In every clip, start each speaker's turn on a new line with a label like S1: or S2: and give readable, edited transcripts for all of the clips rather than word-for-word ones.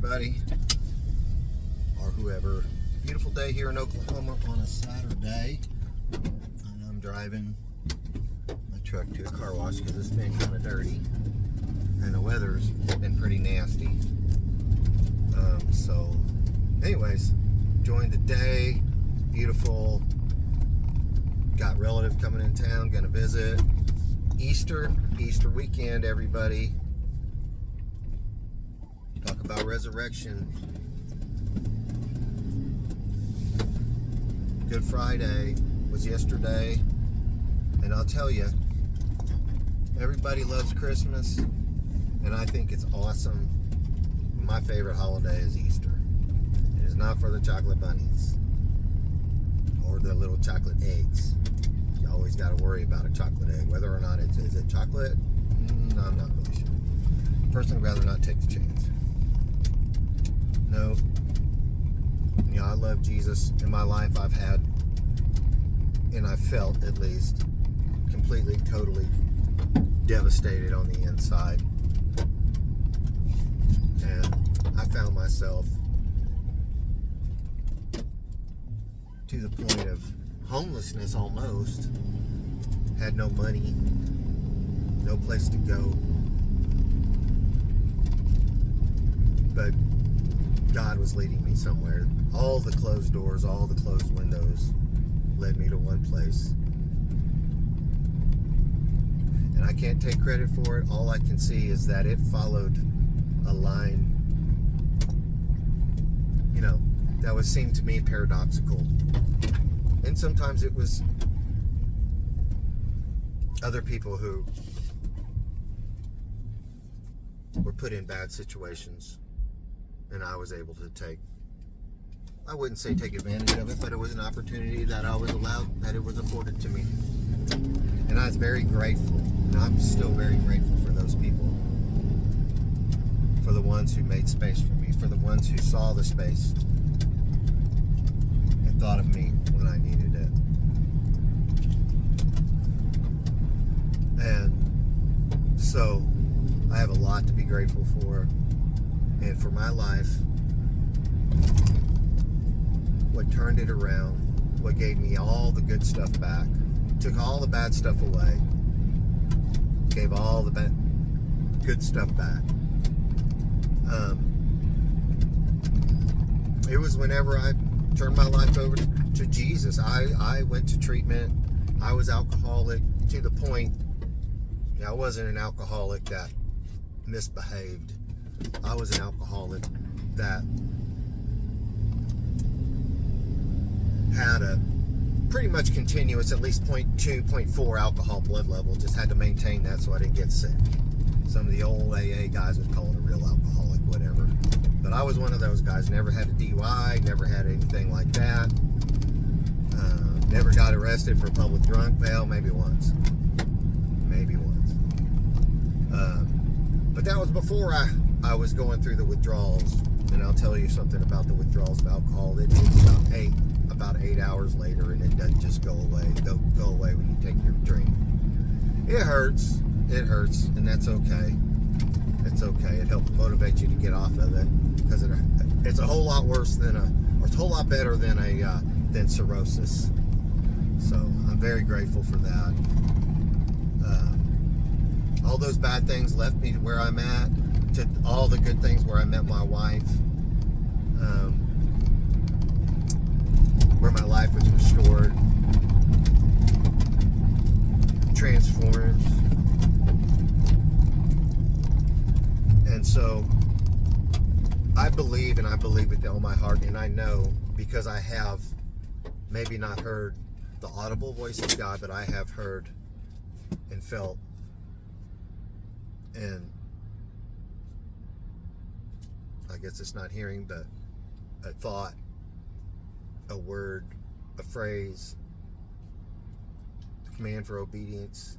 S1: everybody, or whoever. Beautiful day here in Oklahoma on a Saturday, and I'm driving my truck to a car wash because it's been kind of dirty, and the weather's been pretty nasty. So, anyways, enjoying the day. Beautiful. Got relative coming in town, gonna visit. Easter weekend, everybody. Talk about resurrection. Good Friday was yesterday, and I'll tell you, everybody loves Christmas, and I think it's awesome. My favorite holiday is Easter. It is not for the chocolate bunnies or the little chocolate eggs. You always got to worry about a chocolate egg, whether or not is it chocolate. No, I'm not really sure. Personally, I'd rather not take the chance. No. I love Jesus. In my life, I've had, and I felt at least, completely, totally devastated on the inside. And I found myself to the point of homelessness almost. Had no money, no place to go. But God was leading me somewhere. All the closed doors, all the closed windows led me to one place. And I can't take credit for it. All I can see is that it followed a line, that would seem to me paradoxical. And sometimes it was other people who were put in bad situations, and I was able to I wouldn't say take advantage of it, but it was an opportunity that I was allowed, that it was afforded to me. And I was very grateful, and I'm still very grateful for those people, for the ones who made space for me, for the ones who saw the space and thought of me when I needed it. And so I have a lot to be grateful for. And for my life, what turned it around, what gave me all the good stuff back, took all the bad stuff away, gave all the good stuff back. It was whenever I turned my life over to Jesus. I went to treatment. I was alcoholic to the point. I wasn't an alcoholic that misbehaved. I was an alcoholic that had a pretty much continuous, at least 0.2, 0.4 alcohol blood level. Just had to maintain that so I didn't get sick. Some of the old AA guys would call it a real alcoholic, whatever. But I was one of those guys. Never had a DUI, never had anything like that. Never got arrested for public drunk. Well, maybe once. But that was before I was going through the withdrawals. And I'll tell you something about the withdrawals of alcohol. It takes about 8 hours later, and it doesn't just go away. Go away when you take your drink. It hurts, and that's okay. It's okay. It helps motivate you to get off of it, because it's a whole lot worse than it's a whole lot better than cirrhosis. So I'm very grateful for that. All those bad things left me to where I'm at, to all the good things where I met my wife, where my life was restored, transformed. And so I believe with all my heart, and I know, because I have maybe not heard the audible voice of God, but I have heard and felt, and I guess it's not hearing, but a thought, a word, a phrase, a command for obedience.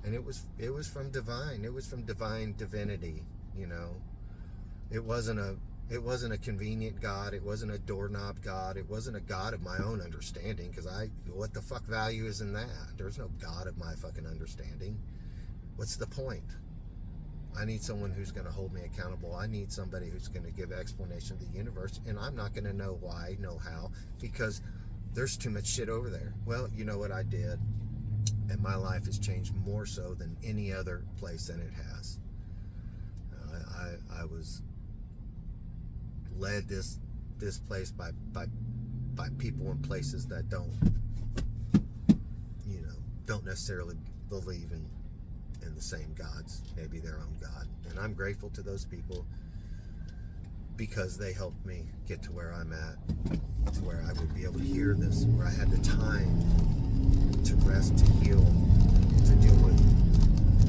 S1: And it was from divine. It was from divine divinity, It wasn't a convenient God. It wasn't a doorknob God. It wasn't a God of my own understanding, because what the fuck value is in that? There's no God of my fucking understanding. What's the point? I need someone who's going to hold me accountable. I need somebody who's going to give explanation of the universe, and I'm not going to know why, know how, because there's too much shit over there. Well, you know what I did, and my life has changed more so than any other place than it has. I was led this place by people and places that don't necessarily believe in the same gods, maybe their own God. And I'm grateful to those people because they helped me get to where I'm at, to where I would be able to hear this, where I had the time to rest, to heal, to deal with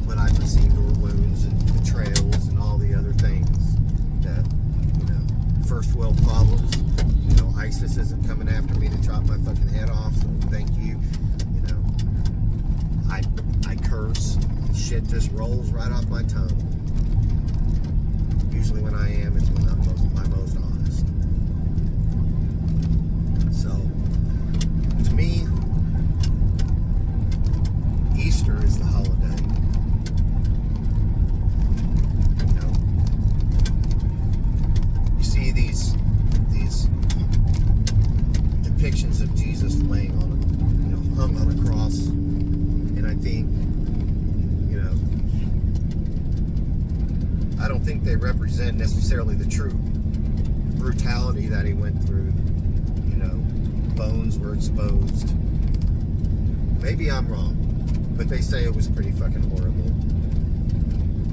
S1: what I perceived were wounds and betrayals and all the other things that, first world problems. ISIS isn't coming after me to chop my fucking head off, so thank you. I curse. Shit just rolls right off my tongue. Usually when I am, it's when I'm my most honest. So, to me, Easter is the holiday. You see these depictions of Jesus laying on hung on a cross, and I think, I don't think they represent necessarily the true brutality that he went through. Bones were exposed. Maybe I'm wrong, but they say it was pretty fucking horrible,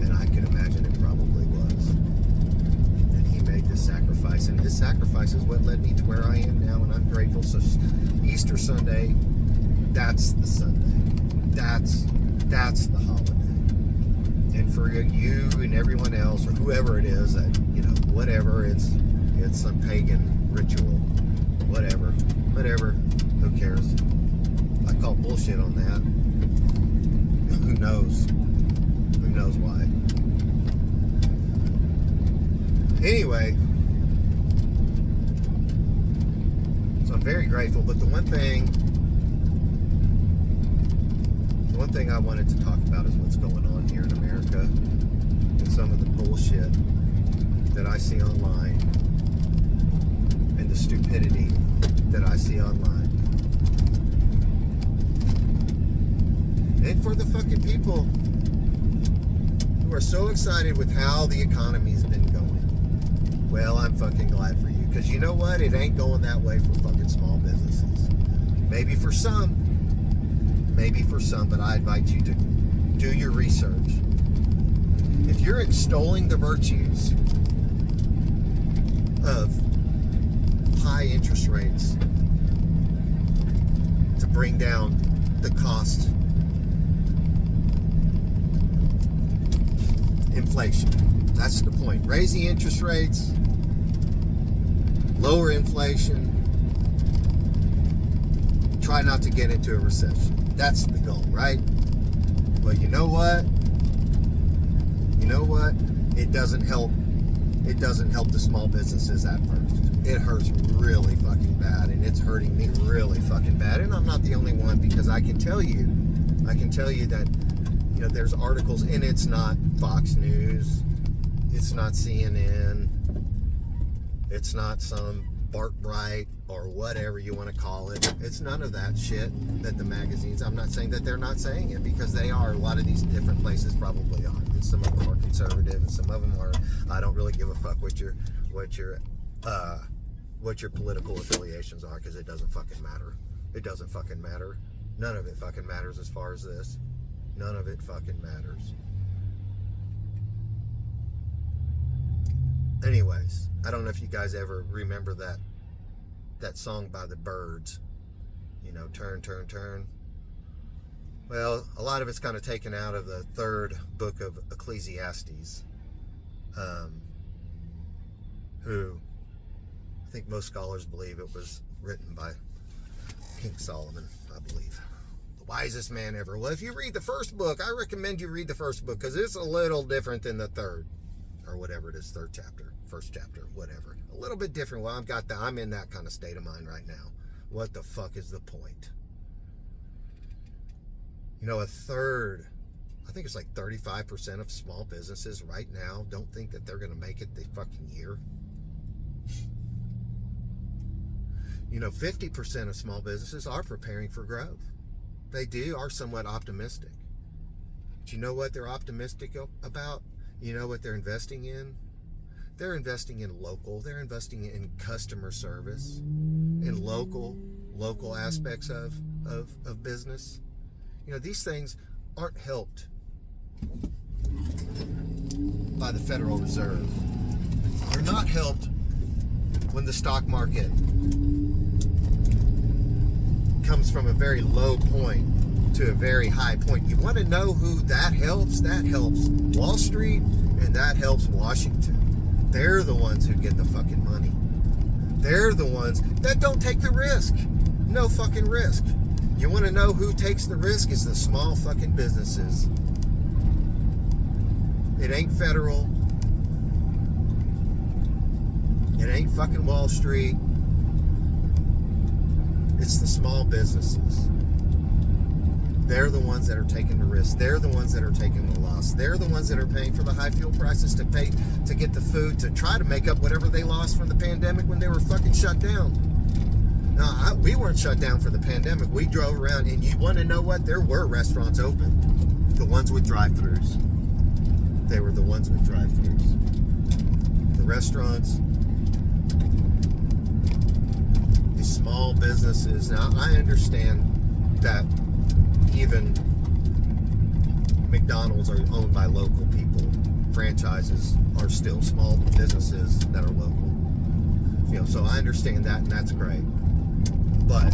S1: and I can imagine it probably was. And he made this sacrifice, and his sacrifice is what led me to where I am now, and I'm grateful. So Easter Sunday, that's the Sunday. That's the holiday. And for you and everyone else, or whoever it is, that whatever, it's some pagan ritual, whatever, who cares? I call bullshit on that. Who knows why? Anyway, so I'm very grateful. But the one thing I wanted to talk about is what's going on here in America and some of the bullshit that I see online and the stupidity that I see online. And for the fucking people who are so excited with how the economy's been going, well, I'm fucking glad for you, because you know what? It ain't going that way for fucking small businesses. Maybe for some, but I invite you to do your research. If you're extolling the virtues of high interest rates to bring down the cost, inflation, that's the point. Raising interest rates, lower inflation, try not to get into a recession. That's the goal, right? Well, you know what? It doesn't help the small businesses at first. It hurts really fucking bad, and it's hurting me really fucking bad. And I'm not the only one, because I can tell you that there's articles, and it's not Fox News, it's not CNN, it's not some Bart Bright or whatever you want to call it. It's none of that shit that the magazines, I'm not saying that they're not saying it, because they are. A lot of these different places probably are. And some of them are conservative, and some of them are, I don't really give a fuck what your political affiliations are, because it doesn't fucking matter. It doesn't fucking matter. None of it fucking matters as far as this. None of it fucking matters. Anyways, I don't know if you guys ever remember that song by the Byrds, Turn, Turn, Turn. Well, a lot of it's kind of taken out of the third book of Ecclesiastes, who I think most scholars believe it was written by King Solomon, I believe. The wisest man ever. Well, if you read the first book, I recommend you read the first book, because it's a little different than the third, or whatever it is, third chapter, first chapter, whatever. A little bit different. Well, I'm in that kind of state of mind right now. What the fuck is the point? A third I think it's like 35% of small businesses right now don't think that they're going to make it the fucking year. 50% of small businesses are preparing for growth. They are somewhat optimistic. But you know what they're optimistic about? You know what they're investing in? They're investing in local. They're investing in customer service, in local aspects of business. These things aren't helped by the Federal Reserve. They're not helped when the stock market comes from a very low point to a very high point. You want to know who that helps? That helps Wall Street, and that helps Washington. They're the ones who get the fucking money. They're the ones that don't take the risk. No fucking risk. You want to know who takes the risk? It's the small fucking businesses. It ain't federal. It ain't fucking Wall Street. It's the small businesses. They're the ones that are taking the risk. They're the ones that are taking the loss. They're the ones that are paying for the high fuel prices to get the food, to try to make up whatever they lost from the pandemic when they were fucking shut down. Now, we weren't shut down for the pandemic. We drove around, and you want to know what? There were restaurants open. The ones with drive-thrus. They were the ones with drive-thrus. The restaurants, the small businesses. Now, I understand that even McDonald's are owned by local people. Franchises are still small businesses that are local. So I understand that, and that's great. But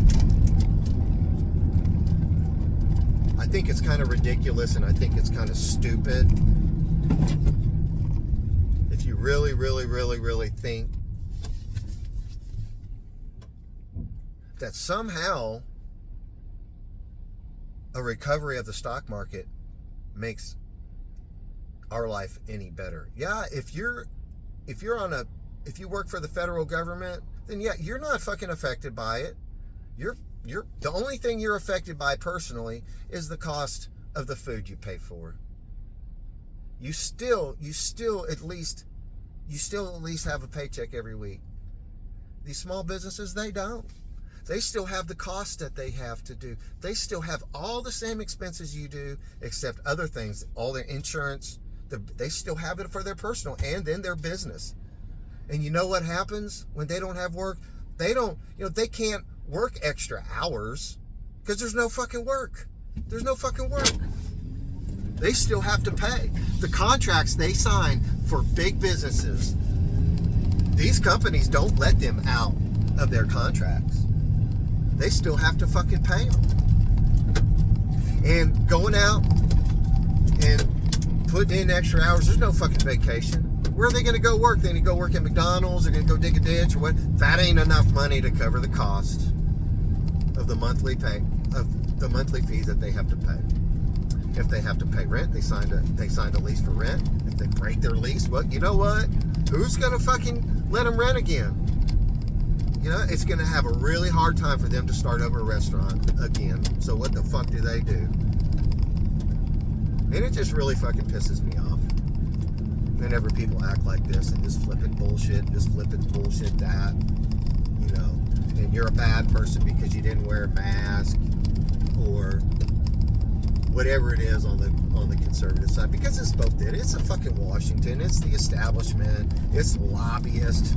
S1: I think it's kind of ridiculous, and I think it's kind of stupid if you really, really, really, really think that somehow a recovery of the stock market makes our life any better. Yeah, if you work for the federal government, then yeah, you're not fucking affected by it. You're the only thing you're affected by personally is the cost of the food you pay for. You still at least have a paycheck every week. These small businesses, they don't. They still have the cost that they have to do. They still have all the same expenses you do, except other things, all their insurance. They still have it for their personal and then their business. And you know what happens when they don't have work? They can't work extra hours because there's no fucking work. There's no fucking work. They still have to pay. The contracts they sign for big businesses, these companies don't let them out of their contracts. They still have to fucking pay them. And going out and putting in extra hours, there's no fucking vacation. Where are they going to go work? They're going to go work at McDonald's? They're going to go dig a ditch or what? That ain't enough money to cover the cost of the monthly fees that they have to pay. If they have to pay rent, they signed a lease for rent. If they break their lease, well, you know what? Who's going to fucking let them rent again? It's going to have a really hard time for them to start over a restaurant again. So what the fuck do they do? And it just really fucking pisses me off. Whenever people act like this and just flipping bullshit that, and you're a bad person because you didn't wear a mask or whatever it is on the conservative side, because it's both it. It's a fucking Washington. It's the establishment. It's lobbyists.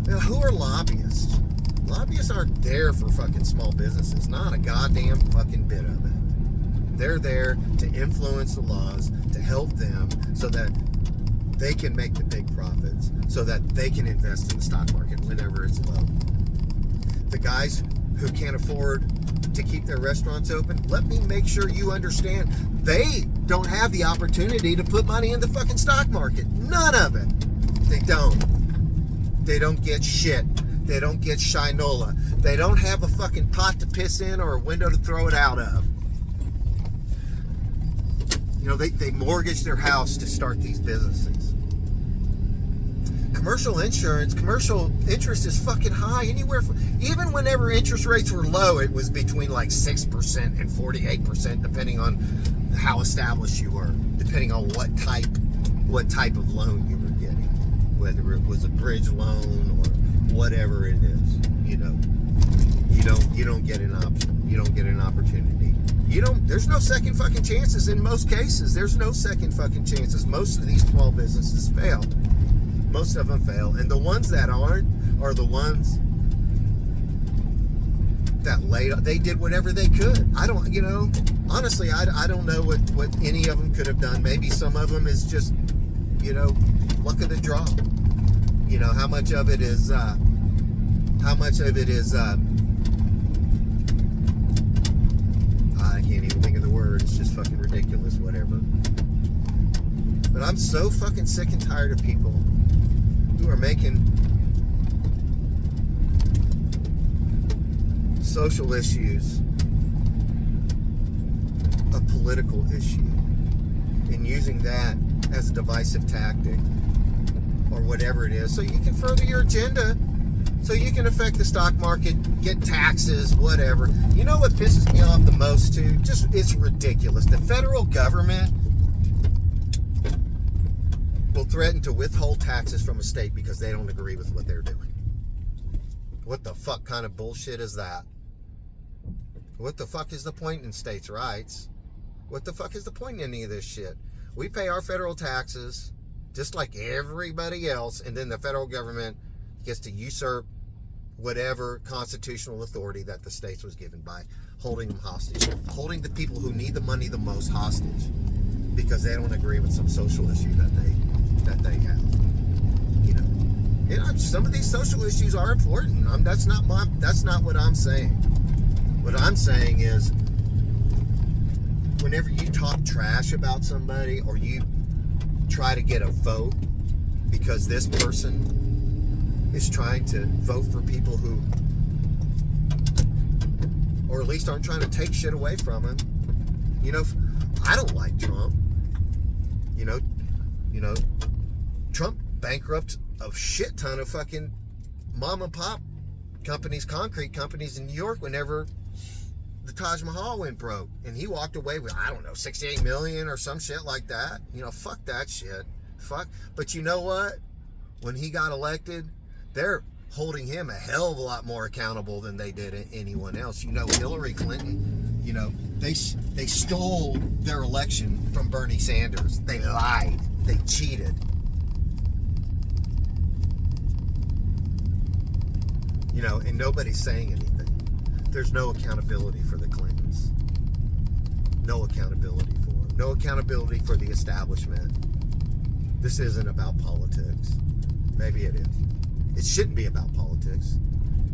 S1: Who are lobbyists? Lobbyists aren't there for fucking small businesses. Not a goddamn fucking bit of it. They're there to influence the laws, to help them so that they can make the big profits, so that they can invest in the stock market whenever it's low. The guys who can't afford to keep their restaurants open, let me make sure you understand, they don't have the opportunity to put money in the fucking stock market. None of it. They don't. They don't get shit. They don't get shinola. They don't have a fucking pot to piss in or a window to throw it out of. They mortgage their house to start these businesses. commercial interest is fucking high. Even whenever interest rates were low, it was between like 6% and 48%, depending on how established you were, depending on what type of loan you were getting, whether it was a bridge loan or whatever it is. You don't get an option. You don't get an opportunity. There's no second fucking chances in most cases. There's no second fucking chances. Most of these small businesses fail. Most of them fail. And the ones that aren't are the ones that they did whatever they could. Honestly, I don't know what any of them could have done. Maybe some of them is just, luck of the draw. How much of it is I can't even think of the word. It's just fucking ridiculous, whatever. But I'm so fucking sick and tired of people who are making social issues a political issue and using that as a divisive tactic or whatever it is, so you can further your agenda, so you can affect the stock market, get taxes, whatever. You know what pisses me off the most too? It's ridiculous. The federal government will threaten to withhold taxes from a state because they don't agree with what they're doing. What the fuck kind of bullshit is that? What the fuck is the point in states' rights? What the fuck is the point in any of this shit? We pay our federal taxes just like everybody else, and then the federal government gets to usurp whatever constitutional authority that the states was given by holding them hostage, holding the people who need the money the most hostage because they don't agree with some social issue that they have. Some of these social issues are important. That's not what I'm saying. What I'm saying is, whenever you talk trash about somebody or you try to get a vote because this person is trying to vote for people who, or at least aren't trying to take shit away from him. I don't like Trump. Trump bankrupted a shit ton of fucking mom and pop companies, concrete companies in New York whenever the Taj Mahal went broke, and he walked away with, I don't know, 68 million or some shit like that. Fuck that shit. But you know what? When he got elected, they're holding him a hell of a lot more accountable than they did anyone else. Hillary Clinton, they stole their election from Bernie Sanders. They lied. They cheated. And nobody's saying anything. There's no accountability for the Clintons. No accountability for them. No accountability for the establishment. This isn't about politics. Maybe it is. It shouldn't be about politics.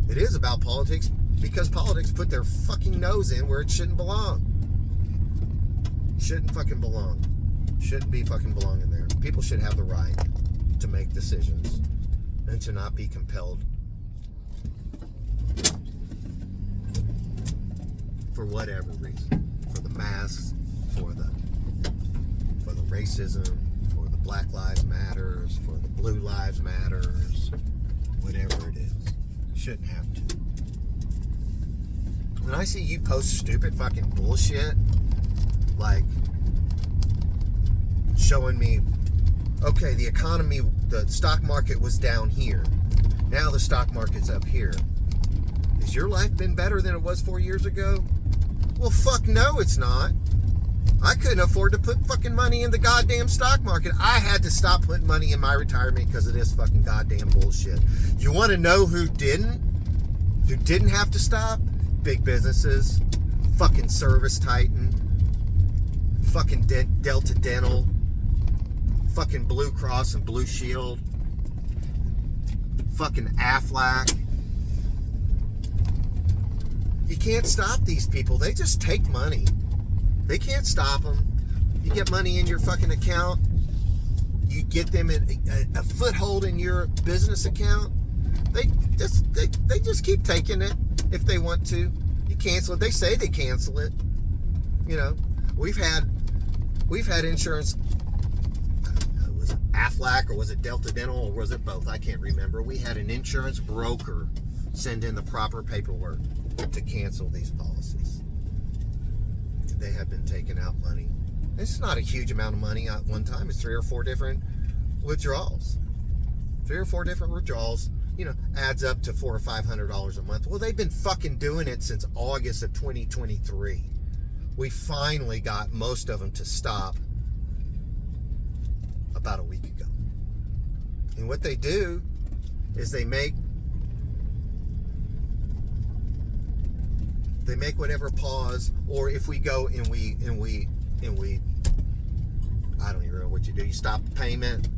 S1: It is about politics because politics put their fucking nose in where it shouldn't belong. Shouldn't fucking belong. Shouldn't be fucking belonging there. People should have the right to make decisions and to not be compelled for whatever reason. For the masks, for the racism, for the Black Lives Matters, for the Blue Lives Matters, whatever it is. Shouldn't have to. When I see you post stupid fucking bullshit, like showing me, okay, the economy, the stock market was down here. Now the stock market's up here. Has your life been better than it was 4 years ago? Well, fuck no, it's not. I couldn't afford to put fucking money in the goddamn stock market. I had to stop putting money in my retirement because of this fucking goddamn bullshit. You want to know who didn't? Who didn't have to stop? Big businesses. Fucking Service Titan. Fucking Delta Dental. Fucking Blue Cross and Blue Shield. Fucking Aflac. You can't stop these people. They just take money. They can't stop them. You get money in your fucking account. You get them a foothold in your business account. They just keep taking it if they want to. You cancel it. They say they cancel it. We've had insurance. It was Aflac, or was it Delta Dental, or was it both? I can't remember. We had an insurance broker send in the proper paperwork to cancel these policies. They have been taking out money. It's not a huge amount of money at one time. It's 3 or 4 different withdrawals. 3 or 4 different withdrawals, adds up to $400 or $500 a month. Well, they've been fucking doing it since August of 2023. We finally got most of them to stop about a week ago. And what they do is they make whatever pause, or if we go and we I don't even know what you do. You stop the payment,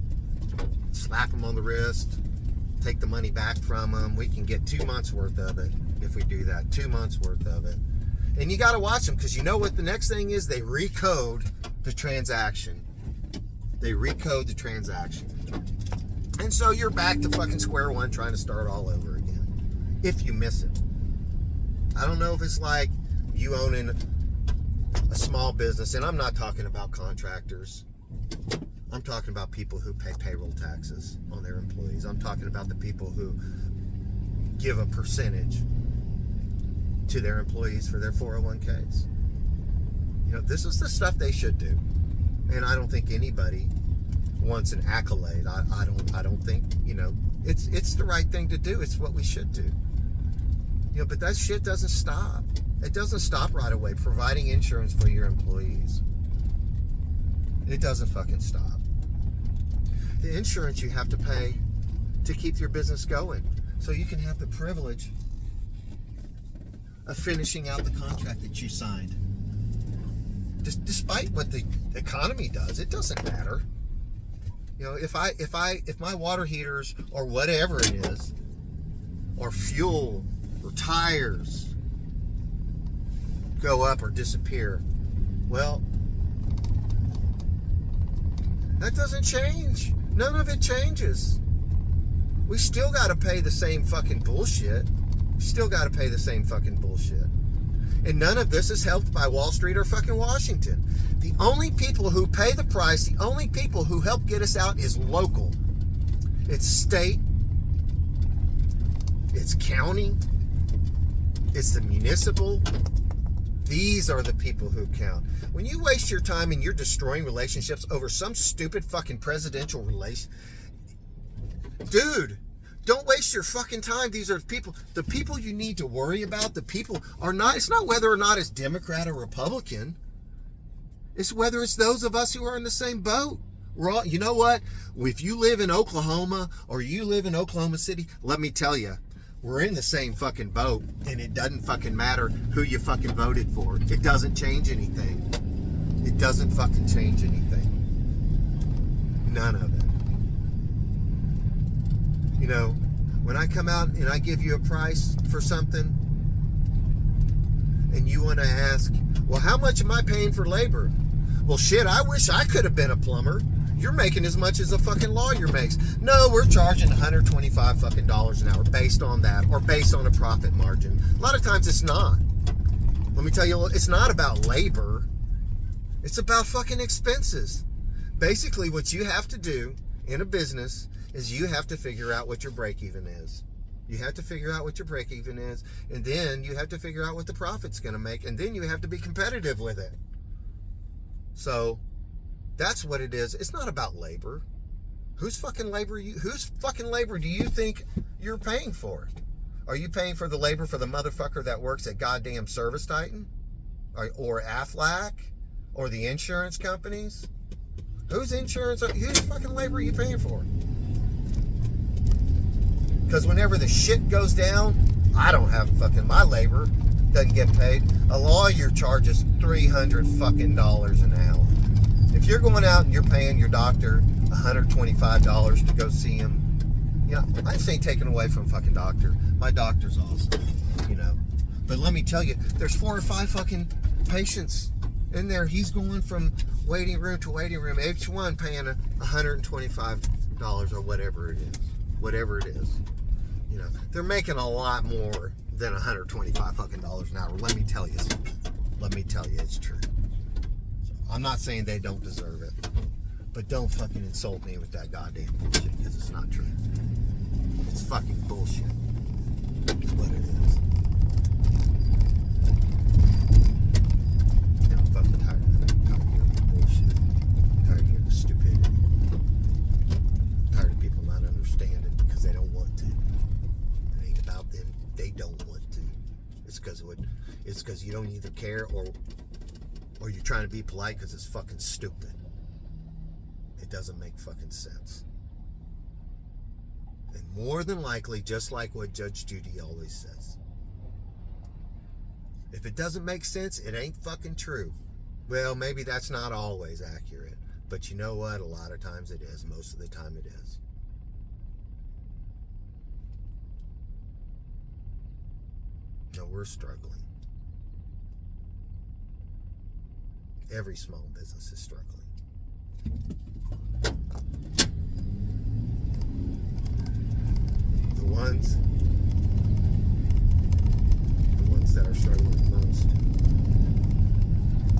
S1: slap them on the wrist, take the money back from them. We can get 2 months worth of it if we do that. 2 months worth of it. And you got to watch them, because you know what the next thing is? They recode the transaction. They recode the transaction. And so you're back to fucking square one, trying to start all over again, if you miss it. I don't know if it's like you owning a small business, and I'm not talking about contractors. I'm talking about people who pay payroll taxes on their employees. I'm talking about the people who give a percentage to their employees for their 401ks. This is the stuff they should do. And I don't think anybody wants an accolade. I don't think, it's the right thing to do. It's what we should do. But that shit doesn't stop. It doesn't stop right away, providing insurance for your employees. It doesn't fucking stop. The insurance you have to pay to keep your business going, so you can have the privilege of finishing out the contract that you signed. Despite what the economy does, it doesn't matter. If my water heaters or whatever it is, or fuel or tires go up or disappear, well, that doesn't change. None of it changes. We still got to pay the same fucking bullshit. Still got to pay the same fucking bullshit. And none of this is helped by Wall Street or fucking Washington. The only people who pay the price, the only people who help get us out is local. It's state. It's county. It's the municipal. These are the people who count. When you waste your time and you're destroying relationships over some stupid fucking presidential relation, dude, don't waste your fucking time. These are the people you need to worry about. The people are not, it's not whether or not it's Democrat or Republican. It's whether it's those of us who are in the same boat. We're all, you know what? If you live in Oklahoma or you live in Oklahoma City, let me tell you, we're in the same fucking boat, and it doesn't fucking matter who you fucking voted for. It doesn't change anything. It doesn't fucking change anything. None of it. When I come out and I give you a price for something, and you want to ask, well, how much am I paying for labor? Well, shit, I wish I could have been a plumber. You're making as much as a fucking lawyer makes. No, we're charging $125 fucking dollars an hour based on that, or based on a profit margin. A lot of times it's not. Let me tell you, it's not about labor. It's about fucking expenses. Basically, what you have to do in a business is you have to figure out what your break-even is. You have to figure out what your break-even is, and then you have to figure out what the profit's going to make, and then you have to be competitive with it. So that's what it is. It's not about labor. Whose fucking labor do you think you're paying for? Are you paying for the labor for the motherfucker that works at goddamn Service Titan? Or Aflac? Or the insurance companies? Whose fucking labor are you paying for? Because whenever the shit goes down, I don't have fucking, my labor doesn't get paid. A lawyer charges $300 fucking dollars an hour. If you're going out and you're paying your doctor $125 to go see him, I just ain't taking away from fucking doctor. My doctor's awesome, But let me tell you, there's 4 or 5 fucking patients in there. He's going from waiting room to waiting room, each one paying $125 or whatever it is. Whatever it is. They're making a lot more than $125 fucking dollars an hour. Let me tell you, it's true. So I'm not saying they don't deserve it, But don't fucking insult me with that goddamn bullshit, because it's not true. It's fucking bullshit. It's what it is. And I'm fucking tired of it. I'm tired of hearing the bullshit. I'm tired of hearing the stupidity. I'm tired of people not understanding because they don't want to. It ain't about them. They don't want to. It's because you don't either care or you're trying to be polite because it's fucking stupid. It doesn't make fucking sense. And more than likely, just like what Judge Judy always says, if it doesn't make sense, it ain't fucking true. Well, maybe that's not always accurate, but you know what? A lot of times it is. Most of the time it is. No, we're struggling. Every small business is struggling. The ones that are struggling most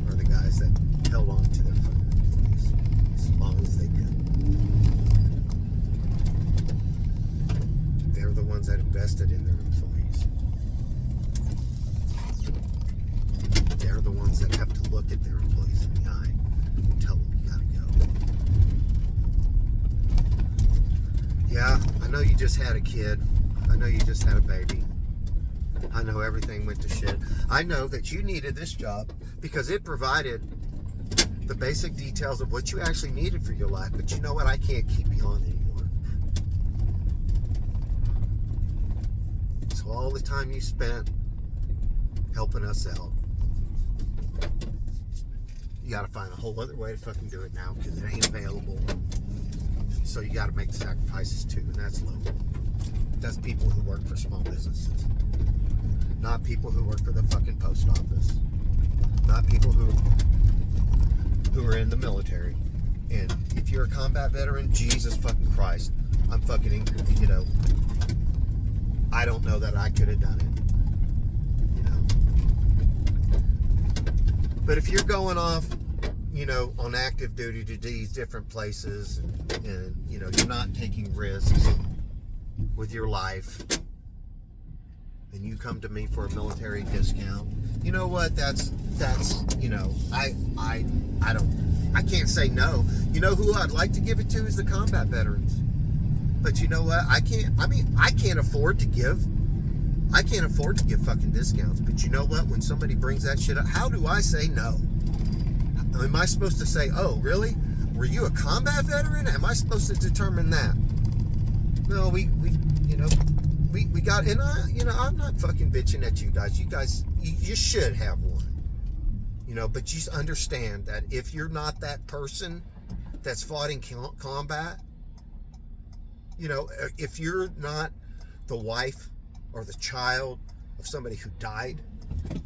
S1: are the guys that held on to their fucking employees as long as they could. They're the ones that invested in their employees. They're the ones that have to look at their employees in the eye and tell them you gotta go. Yeah, I know you just had a kid. I know you just had a baby. I know everything went to shit. I know that you needed this job because it provided the basic details of what you actually needed for your life. But you know what? I can't keep you on anymore. So all the time you spent helping us out, you gotta find a whole other way to fucking do it now because it ain't available. So you gotta make the sacrifices too, and that's low. That's people who work for small businesses. Not people who work for the fucking post office. Not people who are in the military. And if you're a combat veteran, Jesus fucking Christ, I'm fucking, you know, I don't know that I could have done it. You know. But if you're going off, you know, on active duty to these different places and you know, you're not taking risks with your life, and you come to me for a military discount, you know what? That's you know, I can't say no. You know who I'd like to give it to is the combat veterans. But you know what? I can't afford to give fucking discounts. But you know what? When somebody brings that shit up, how do I say no? Am I supposed to say, oh, really? Were you a combat veteran? Am I supposed to determine that? No, we got, and I'm not fucking bitching at you guys. You should have one. You know, but you understand that if you're not that person that's fought in combat, you know, if you're not the wife or the child of somebody who died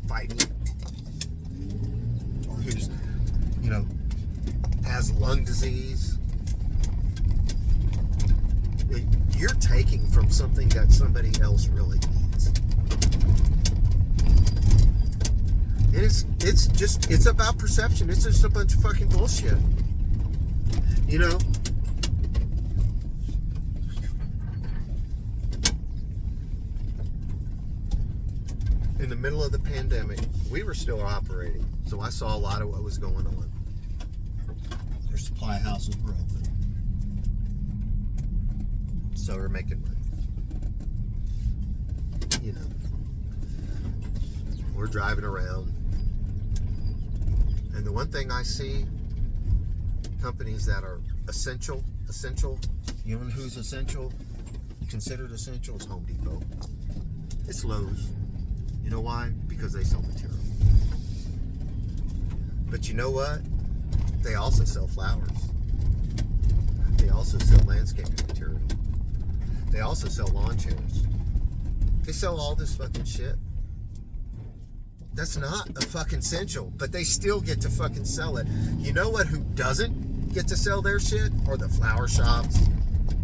S1: fighting, or who's, you know, has lung disease, you're taking from something that somebody else really needs. And it's about perception. It's just a bunch of fucking bullshit. You know? In the middle of the pandemic, we were still operating, so I saw a lot of what was going on. Their supply houses were open. So we're making money. You know, we're driving around, and the one thing I see, companies that are essential, you know who's essential, considered essential, is Home Depot. It's Lowe's. You know why? Because they sell material. But you know what? They also sell flowers. They also sell landscaping material. They also sell lawn chairs. They sell all this fucking shit. That's not a fucking essential, but they still get to fucking sell it. You know what? Who doesn't get to sell their shit? Or the flower shops,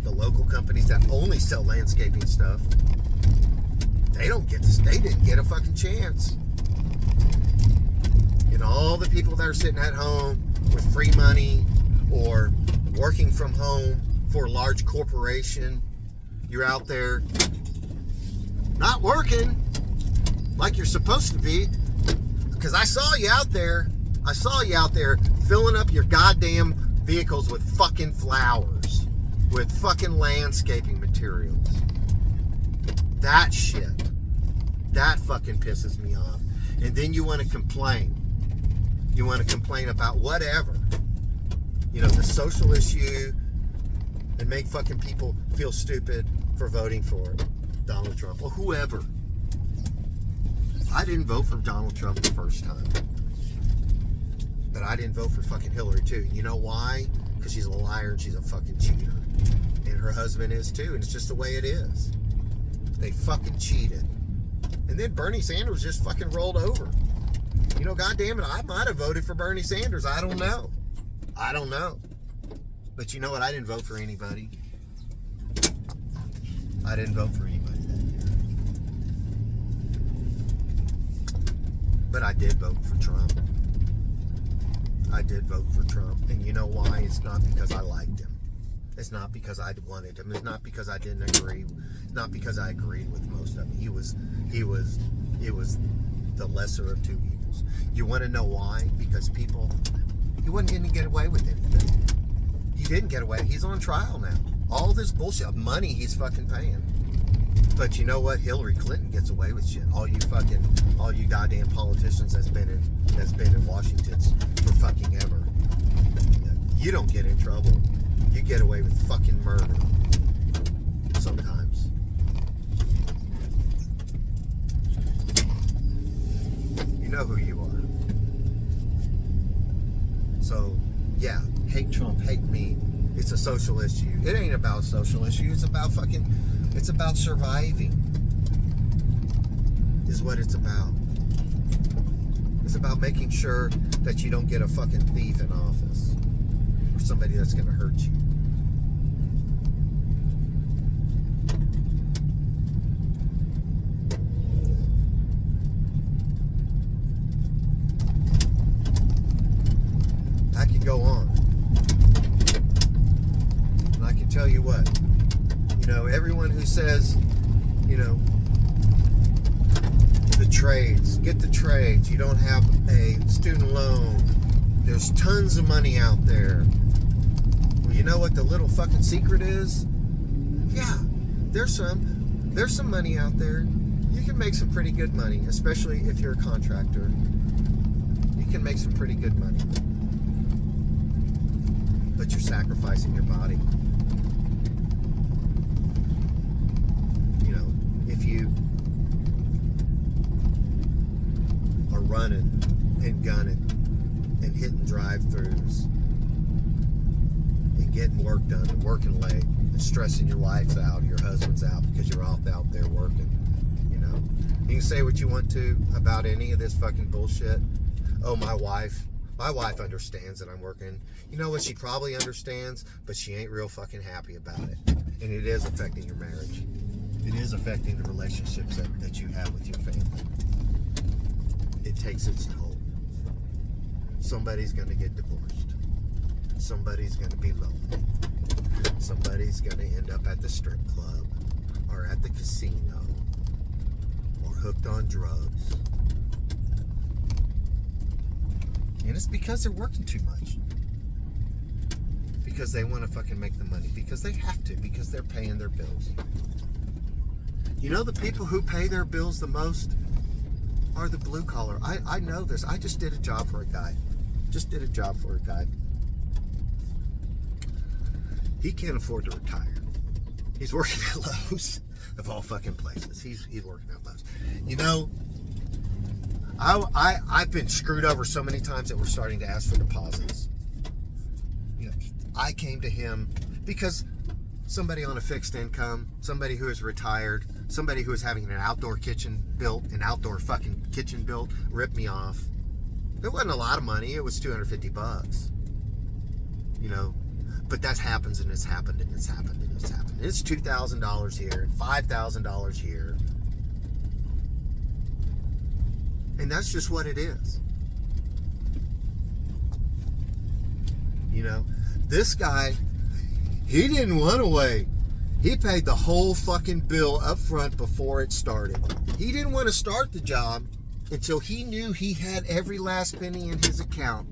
S1: the local companies that only sell landscaping stuff. They didn't get a fucking chance. You know, all the people that are sitting at home with free money, or working from home for a large corporation. You're out there not working like you're supposed to be, because I saw you out there filling up your goddamn vehicles with fucking flowers, with fucking landscaping materials. That shit, that fucking pisses me off. And then you want to complain. You want to complain about whatever, the social issue, and make fucking people feel stupid for voting for Donald Trump or whoever. I didn't vote for Donald Trump the first time, but I didn't vote for fucking Hillary too. You know why? Because she's a liar and she's a fucking cheater, and her husband is too, and it's just the way it is. They fucking cheated. And then Bernie Sanders just fucking rolled over. God damn it, I might have voted for Bernie Sanders. I don't know. But you know what? I didn't vote for anybody. I didn't vote for anybody that year. But I did vote for Trump. And you know why? It's not because I liked him. It's not because I wanted him. It's not because I didn't agree. It's not because I agreed with most of him. He was the lesser of two evils. You want to know why? Because he wasn't going to get away with anything. He didn't get away. He's on trial now. All this bullshit, money he's fucking paying. But you know what? Hillary Clinton gets away with shit. All you goddamn politicians that's been in Washington for fucking ever. You don't get in trouble. You get away with fucking murder. Sometimes. You know who you are. So, yeah, hate Trump, hate me. It's a social issue. It ain't about social issue. It's about surviving. Is what it's about. It's about making sure that you don't get a fucking thief in office. Or somebody that's going to hurt you. I could go on. And I can tell you what, everyone who says, the trades, get the trades, you don't have a student loan, there's tons of money out there. Well, you know what the little fucking secret is? Yeah, there's some money out there. You can make some pretty good money, especially if you're a contractor. You can make some pretty good money. But you're sacrificing your body. If you are running and gunning and hitting drive-thrus and getting work done and working late and stressing your wife out, your husband's out because you're out there working, you can say what you want to about any of this fucking bullshit. Oh, my wife understands that I'm working. You know what? She probably understands, but she ain't real fucking happy about it. And it is affecting your marriage. It is affecting the relationships that you have with your family. It takes its toll. Somebody's going to get divorced. Somebody's going to be lonely. Somebody's going to end up at the strip club or at the casino or hooked on drugs. And it's because they're working too much. Because they want to fucking make the money. Because they have to. Because they're paying their bills. The people who pay their bills the most are the blue collar. I know this. I just did a job for a guy. He can't afford to retire. He's working at Lowe's, of all fucking places. He's working at Lowe's. I've been screwed over so many times that we're starting to ask for deposits. I came to him because somebody on a fixed income, somebody who is retired, somebody who is having an outdoor kitchen built, ripped me off. It wasn't a lot of money. It was $250. But that happens, and it's happened, and it's happened, and it's happened. It's $2,000 here and $5,000 here. And that's just what it is. This guy, he didn't want to wait. He paid the whole fucking bill up front before it started. He didn't want to start the job until he knew he had every last penny in his account.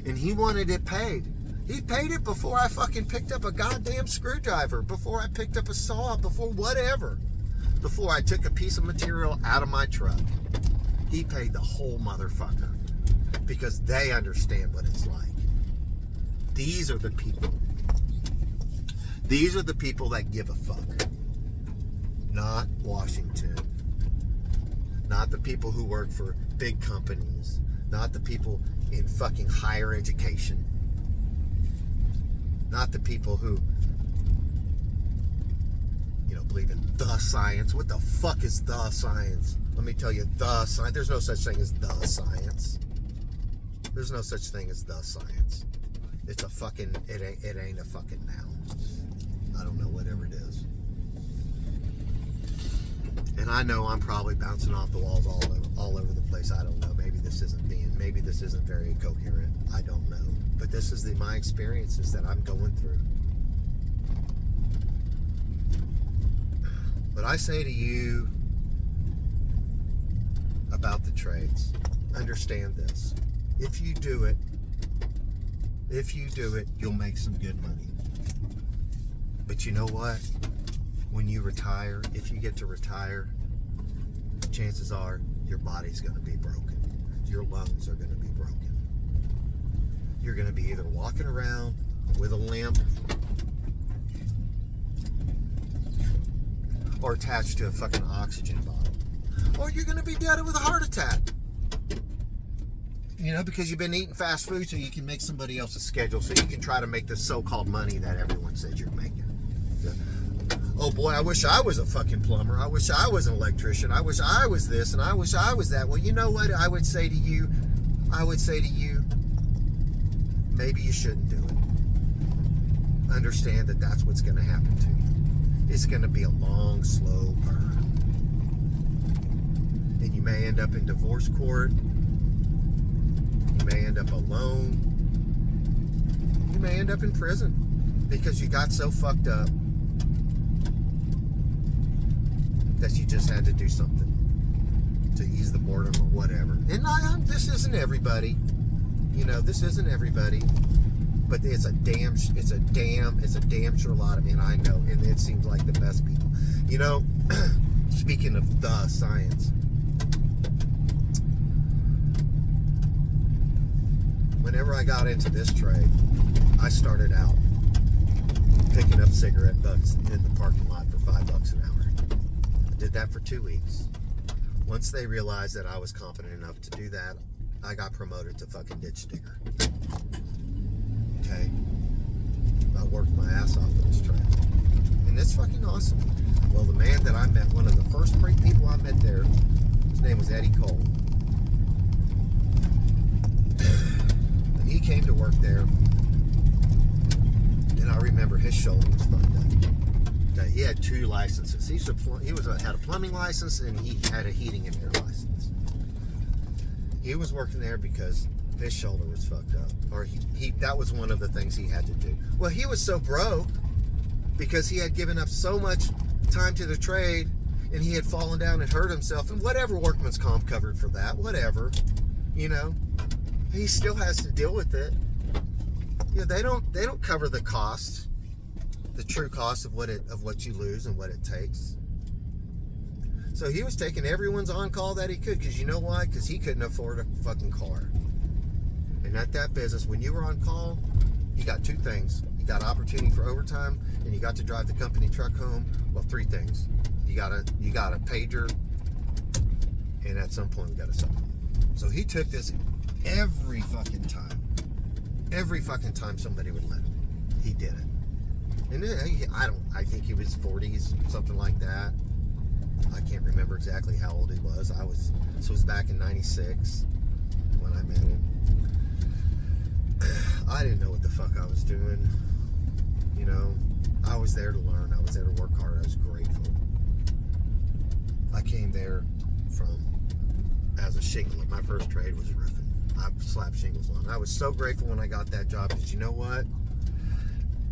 S1: And he wanted it paid. He paid it before I fucking picked up a goddamn screwdriver, before I picked up a saw, before whatever. Before I took a piece of material out of my truck. He paid the whole motherfucker. Because they understand what it's like. These are the people. These are the people that give a fuck. Not Washington. Not the people who work for big companies. Not the people in fucking higher education. Not the people who, believe in the science. What the fuck is the science? Let me tell you, the science. There's no such thing as the science. There's no such thing as the science. It's a fucking, it ain't a fucking noun. I don't know, whatever it is. And I know I'm probably bouncing off the walls all over the place. I don't know. Maybe this isn't very coherent. I don't know. But this is my experiences that I'm going through. But I say to you about the trades, understand this. If you do it, you'll make some good money. But you know what? When you retire, if you get to retire, chances are your body's going to be broken. Your lungs are going to be broken. You're going to be either walking around with a limp or attached to a fucking oxygen bottle. Or you're going to be dead with a heart attack. Because you've been eating fast food so you can make somebody else's schedule, so you can try to make the so-called money that everyone says you're making. Oh boy, I wish I was a fucking plumber. I wish I was an electrician. I wish I was this and I wish I was that. Well, you know what I would say to you? Maybe you shouldn't do it. Understand that that's what's going to happen to you. It's going to be a long, slow burn. And you may end up in divorce court. You may end up alone. You may end up in prison because you got so fucked up that you just had to do something to ease the boredom or whatever. And this isn't everybody. This isn't everybody. But it's a damn sure lot of men I know, and it seems like the best people. Speaking of the science, whenever I got into this trade, I started out picking up cigarette butts in the parking lot for $5 an hour. I did that for 2 weeks. Once they realized that I was competent enough to do that, I got promoted to fucking ditch digger. Okay? I worked my ass off in this trade. And it's fucking awesome. Well, the man that I met, one of the first people I met there, his name was Eddie Cole. And he came to work there. And I remember his shoulder was fucked up. Okay, he had 2 licenses. He had a plumbing license and he had a heating and air license. He was working there because his shoulder was fucked up, or that was one of the things he had to do. Well, he was so broke because he had given up so much time to the trade, and he had fallen down and hurt himself, and whatever workman's comp covered for that, whatever, he still has to deal with it. They don't cover the cost, the true cost of what you lose and what it takes. So he was taking everyone's on-call that he could, because you know why? Because he couldn't afford a fucking car. And at that business, when you were on call, you got 2 things. You got opportunity for overtime, and you got to drive the company truck home. Well, 3 things. You got a pager, and at some point, you got a cell phone. So he took this every fucking time. Every fucking time somebody would let him, he did it. And I think he was 40s, something like that. I can't remember exactly how old he was. It was back in 96 when I met him. I didn't know what the fuck I was doing. I was there to learn. I was there to work hard. I was grateful. I came there as a shingler. My first trade was roofing. I slapped shingles on. I was so grateful when I got that job because you know what?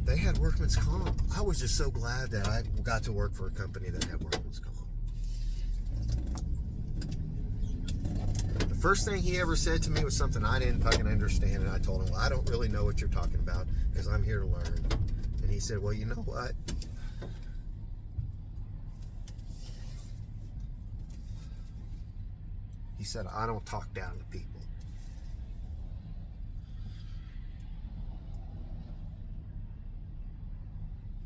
S1: They had workman's comp. I was just so glad that I got to work for a company that had workman's comp. The first thing he ever said to me was something I didn't fucking understand, and I told him, well, I don't really know what you're talking about because I'm here to learn. And he said, well, you know what? He said, I don't talk down to people.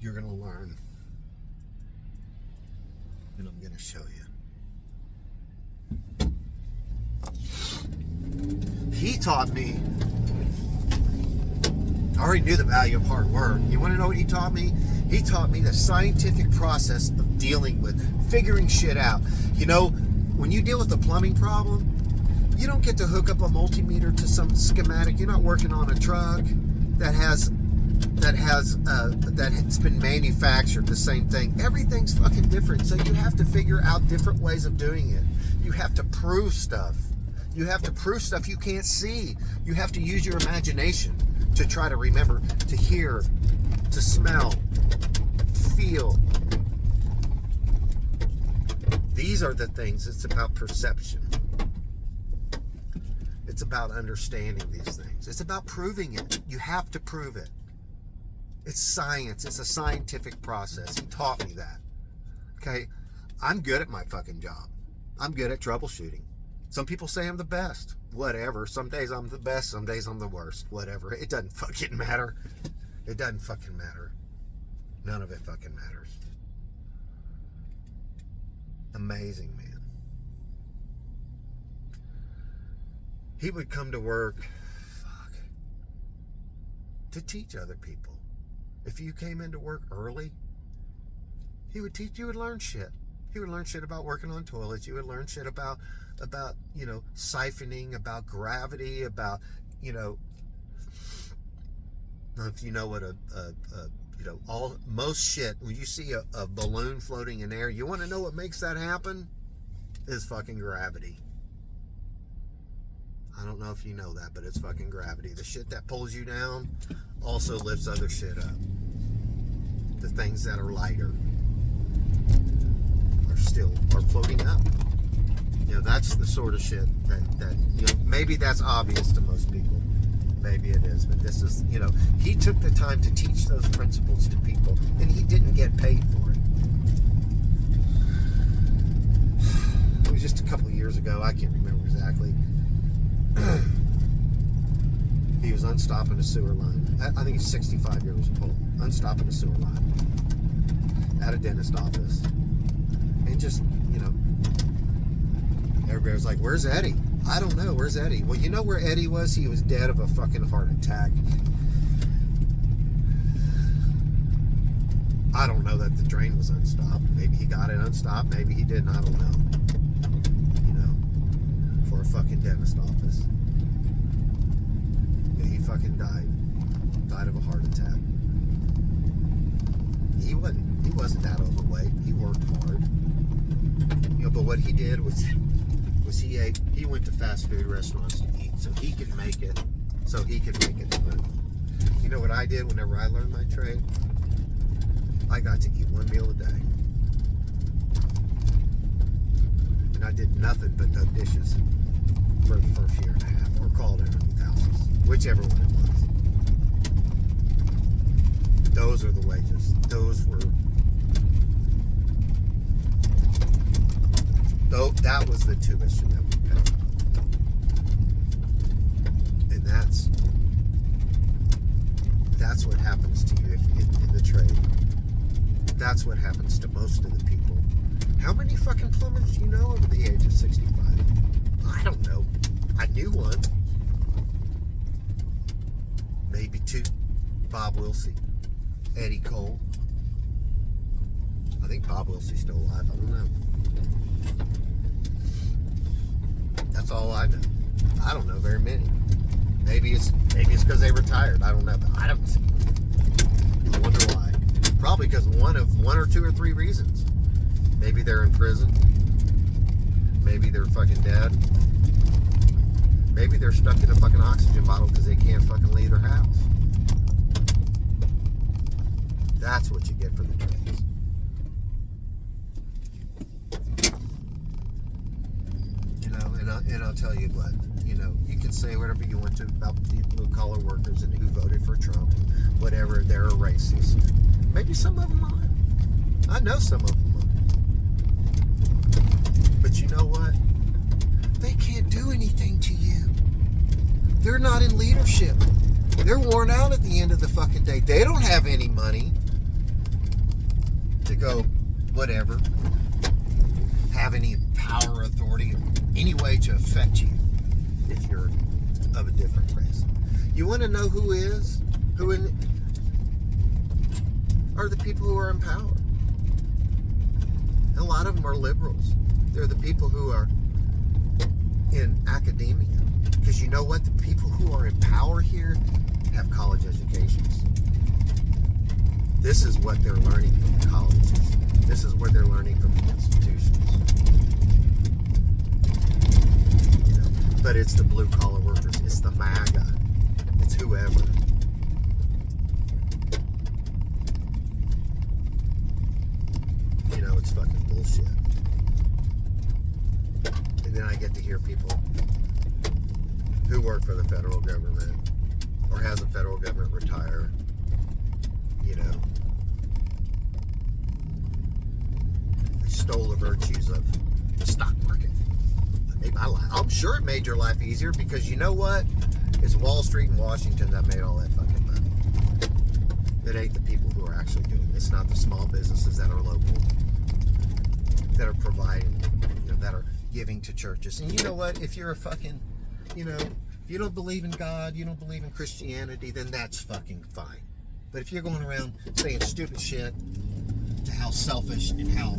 S1: You're going to learn. And I'm going to show you. He taught me. I already knew the value of hard work. You want to know what he taught me? He taught me the scientific process of dealing with, figuring shit out. You know, when you deal with a plumbing problem, you don't get to hook up a multimeter to some schematic. You're not working on a truck that's been manufactured the same thing. Everything's fucking different. So you have to figure out different ways of doing it. You have to prove stuff. You have to prove stuff you can't see. You have to use your imagination to try to remember, to hear, to smell, feel. These are the things. It's about perception. It's about understanding these things. It's about proving it. You have to prove it. It's science. It's a scientific process. He taught me that. Okay? I'm good at my fucking job. I'm good at troubleshooting. Some people say I'm the best. Whatever. Some days I'm the best. Some days I'm the worst. Whatever. It doesn't fucking matter. It doesn't fucking matter. None of it fucking matters. Amazing, man. He would come to work, to teach other people. If you came into work early, he would teach you, would learn shit. He would learn shit about working on toilets. You would learn shit about siphoning, about gravity, about, if you know what most shit, when you see a balloon floating in air, you want to know what makes that happen? Is fucking gravity. I don't know if you know that, but it's fucking gravity. The shit that pulls you down also lifts other shit up. The things that are lighter are floating up. That's the sort of shit that maybe that's obvious to most people. Maybe it is, but this is, he took the time to teach those principles to people, and he didn't get paid for it. It was just a couple of years ago. I can't remember exactly. He was unstopping a sewer line. I think he's 65 years old. Unstopping a sewer line at a dentist office. And just, everybody was like, where's Eddie? I don't know. Where's Eddie? Well, you know where Eddie was? He was dead of a fucking heart attack. I don't know that the drain was unstopped. Maybe he got it unstopped. Maybe he didn't. I don't know. For a fucking dentist office. Yeah, he fucking died. Died of a heart attack. He wasn't that overweight. He worked hard. But what he did was he went to fast food restaurants to eat so he could make it through. You know what I did whenever I learned my trade? I got to eat one meal a day. And I did nothing but dug dishes for the first year and a half, or called underneath houses, whichever one it was. Those are the wages. That was the tuition that we paid. And that's what happens to you in the trade. That's what happens to most of the people. How many fucking plumbers do you know over the age of 65? I don't know. I knew one. Maybe two. Bob Wilsey. Eddie Cole. I think Bob Wilsey's still alive. I don't know. That's all I know. I don't know very many. Maybe it's because they retired. I don't know. But I don't see. I wonder why. Probably because one or two or three reasons. Maybe they're in prison. Maybe they're fucking dead. Maybe they're stuck in a fucking oxygen bottle because they can't fucking leave their house. That's what you get for the trades. You know, and I'll tell you what, you know, you can say whatever you want to about the blue collar workers and who voted for Trump, whatever, they're racist. Maybe some of them are. I know some of them are. But you know what? They can't do anything to you. They're not in leadership. They're worn out at the end of the fucking day. They don't have any money to go, whatever, have any power, authority, any way to affect you if you're of a different race. You want to know who is? Are the people who are in power. And a lot of them are liberals. They're the people who are in academia. Because you know what? The people who are in power here have college educations. This is what they're learning from the colleges. This is what they're learning from the institutions. You know, but it's the blue collar workers. It's the MAGA. It's whoever. You know, it's fucking bullshit. And then I get to hear people who work for the federal government or has the federal government retire, you know, they stole the virtues of the stock market. It made my life, I'm sure it made your life easier because you know what? It's Wall Street and Washington that made all that fucking money. It ain't the people who are actually doing it. It's not the small businesses that are local, that are providing, you know, that are giving to churches. And you know what? If you're a fucking, you know, if you don't believe in God, you don't believe in Christianity, then that's fucking fine. But if you're going around saying stupid shit to how selfish and how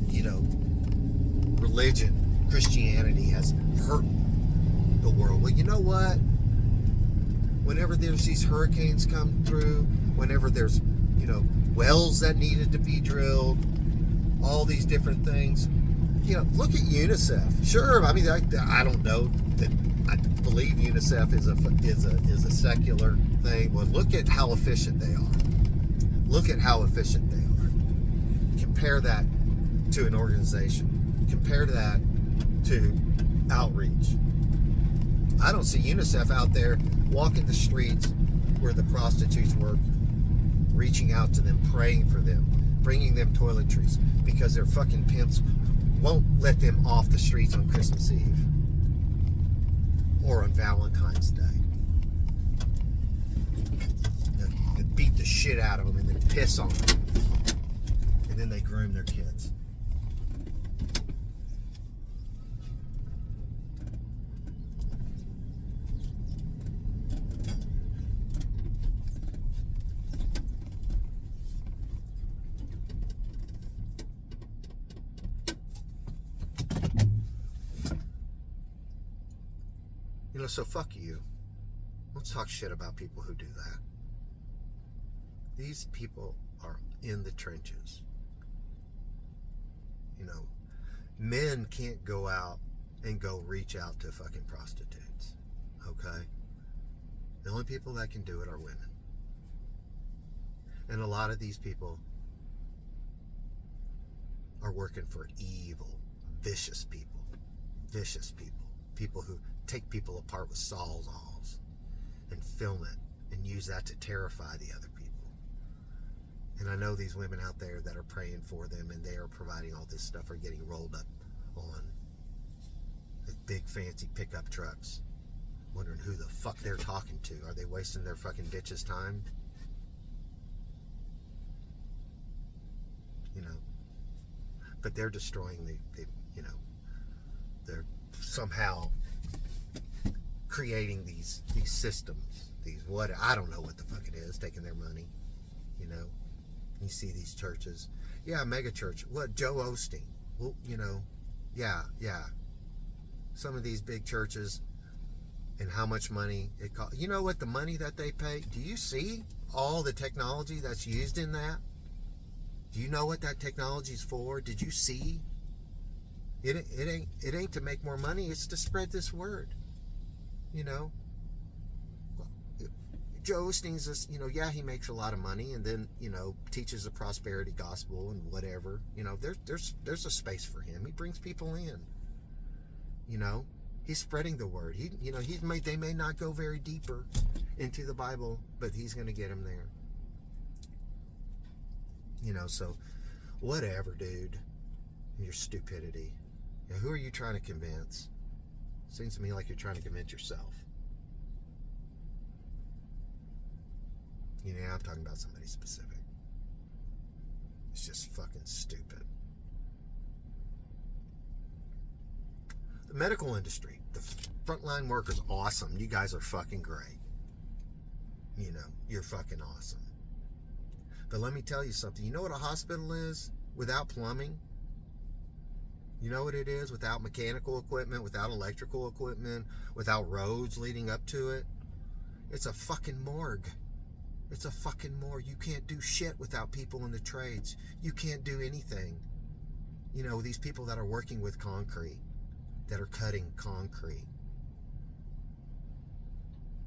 S1: you know, religion, Christianity has hurt the world. Well, you know what? Whenever there's these hurricanes come through, whenever there's, you know, wells that needed to be drilled, all these different things, you know, look at UNICEF. Sure, I mean, I don't know that I believe UNICEF is a secular thing. Well, look at how efficient they are. Look at how efficient they are. Compare that to an organization. Compare that to outreach. I don't see UNICEF out there walking the streets where the prostitutes work, reaching out to them, praying for them, bringing them toiletries because their fucking pimps won't let them off the streets on Christmas Eve or on Valentine's Day. They beat the shit out of them and then piss on them. And then they groom their kids. You know, so fuck you. Let's talk shit about people who do that. These people are in the trenches. You know, men can't go out and go reach out to fucking prostitutes. Okay? The only people that can do it are women. And a lot of these people are working for evil, vicious people. Vicious people. People who take people apart with sawzalls and film it and use that to terrify the other people. And I know these women out there that are praying for them and they are providing all this stuff are getting rolled up on the big fancy pickup trucks, wondering who the fuck they're talking to. Are they wasting their fucking bitches' time? You know, but they're destroying the you know, they're somehow creating these systems, these what, I don't know what the fuck it is, taking their money, you know. You see these churches, yeah, mega church, what, Joe Osteen, well, you know, yeah, some of these big churches and how much money it costs. You know what, the money that they pay, do you see all the technology that's used in that? Do you know what that technology's for? Did you see? It ain't to make more money, it's to spread this word. You know, Joe Osteen's just, yeah, he makes a lot of money and then, teaches the prosperity gospel and whatever. There's a space for him. He brings people in. He's spreading the word. They may not go very deeper into the Bible, but he's going to get them there. So whatever, dude. Your stupidity. Who are you trying to convince? Seems to me like you're trying to convince yourself. I'm talking about somebody specific. It's just fucking stupid. The medical industry, the frontline workers, awesome. You guys are fucking great. You're fucking awesome. But let me tell you something. You know what a hospital is without plumbing? You know what it is without mechanical equipment, without electrical equipment, without roads leading up to it? It's a fucking morgue. It's a fucking morgue. You can't do shit without people in the trades. You can't do anything. These people that are working with concrete, that are cutting concrete.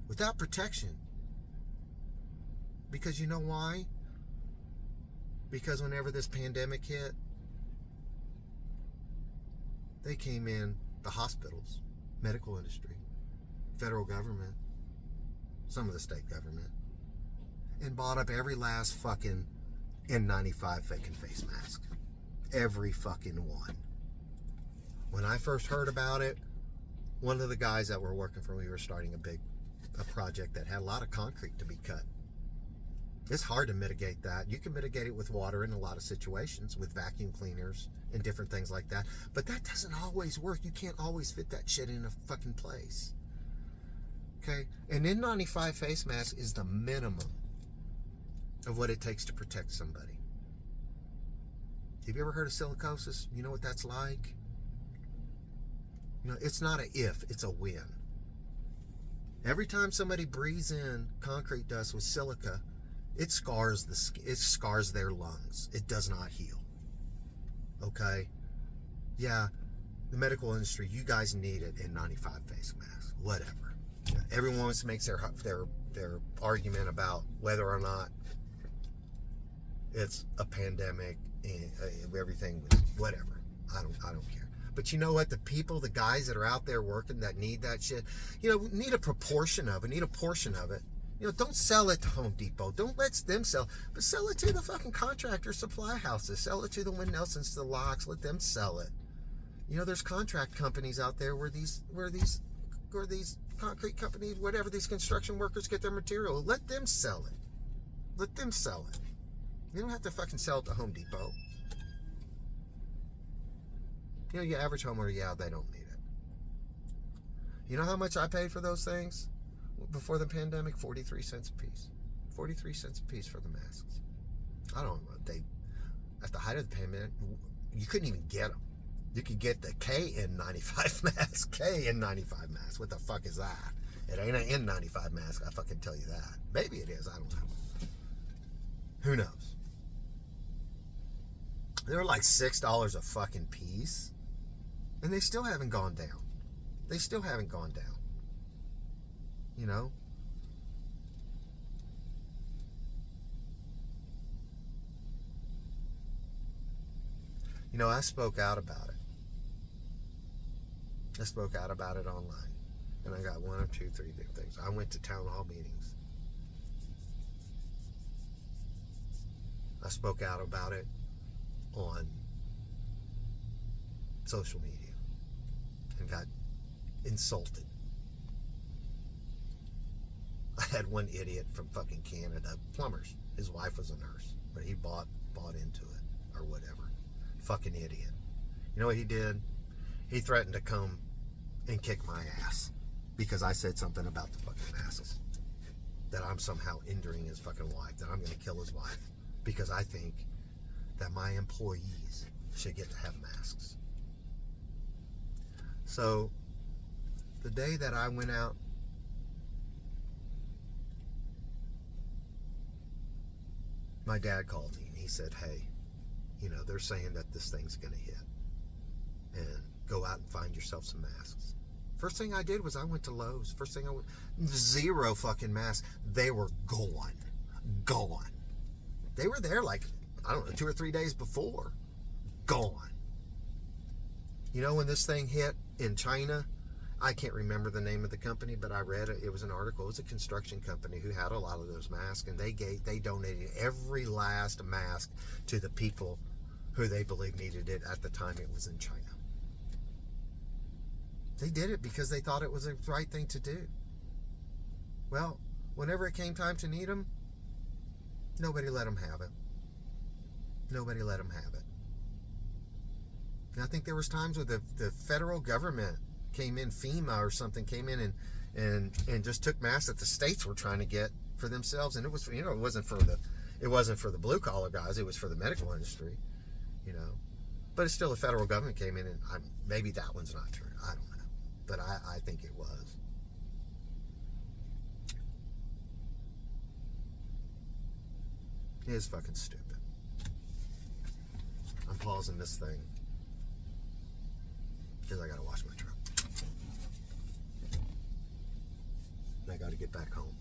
S1: Without protection. Because you know why? Because whenever this pandemic hit, they came in, the hospitals, medical industry, federal government, some of the state government, and bought up every last fucking N95 fucking face mask. Every fucking one. When I first heard about it, one of the guys that were working for me, we were starting a project that had a lot of concrete to be cut. It's hard to mitigate that. You can mitigate it with water in a lot of situations, with vacuum cleaners and different things like that. But that doesn't always work. You can't always fit that shit in a fucking place. Okay? An N95 face mask is the minimum of what it takes to protect somebody. Have you ever heard of silicosis? You know what that's like? It's not a if, it's a when. Every time somebody breathes in concrete dust with silica, it scars their lungs. It does not heal. Okay? Yeah, the medical industry, you guys need it in N95 face masks. Whatever. Everyone makes their argument about whether or not it's a pandemic and everything, whatever. I don't care. But you know what? The people, the guys that are out there working that need that shit, need a proportion of it, need a portion of it. Don't sell it to Home Depot. Don't let them sell, but sell it to the fucking contractor supply houses. Sell it to the Win Nelsons, to the locks. Let them sell it. There's contract companies out there where these concrete companies, whatever, these construction workers get their material. Let them sell it. Let them sell it. You don't have to fucking sell it to Home Depot. Your average homeowner, they don't need it. You know how much I paid for those things before the pandemic? 43 cents a piece. 43 cents a piece for the masks. I don't know. At the height of the pandemic, you couldn't even get them. You could get the KN95 mask. KN95 mask. What the fuck is that? It ain't an N95 mask, I fucking tell you that. Maybe it is, I don't know. Who knows? They were like $6 a fucking piece. And they still haven't gone down. They still haven't gone down. I spoke out about it. I spoke out about it online. And I got 1 or 2, 3 big things. I went to town hall meetings. I spoke out about it on social media and got insulted. I had one idiot from fucking Canada, plumbers. His wife was a nurse, but he bought into it or whatever. Fucking idiot. You know what he did? He threatened to come and kick my ass because I said something about the fucking masks. That I'm somehow injuring his fucking wife, that I'm going to kill his wife because I think that my employees should get to have masks. So, the day that I went out, my dad called me and he said, hey, they're saying that this thing's going to hit. And go out and find yourself some masks. First thing I did was I went to Lowe's. First thing I went, zero fucking masks. They were gone. Gone. They were there like, I don't know, 2 or 3 days before. Gone. You know, when this thing hit in China, I can't remember the name of the company, but I read it. It was an article. It was a construction company who had a lot of those masks, and they donated every last mask to the people who they believed needed it at the time it was in China. They did it because they thought it was the right thing to do. Well, whenever it came time to need them, nobody let them have it. Nobody let them have it. And I think there was times where the federal government came in, FEMA or something, came in and just took masks that the states were trying to get for themselves. And it was, it wasn't for the blue collar guys. It was for the medical industry, But it's still the federal government came in, and maybe that one's not true. I don't know. But I think it was. It is fucking stupid. I'm pausing this thing because I gotta wash my truck. And I gotta get back home.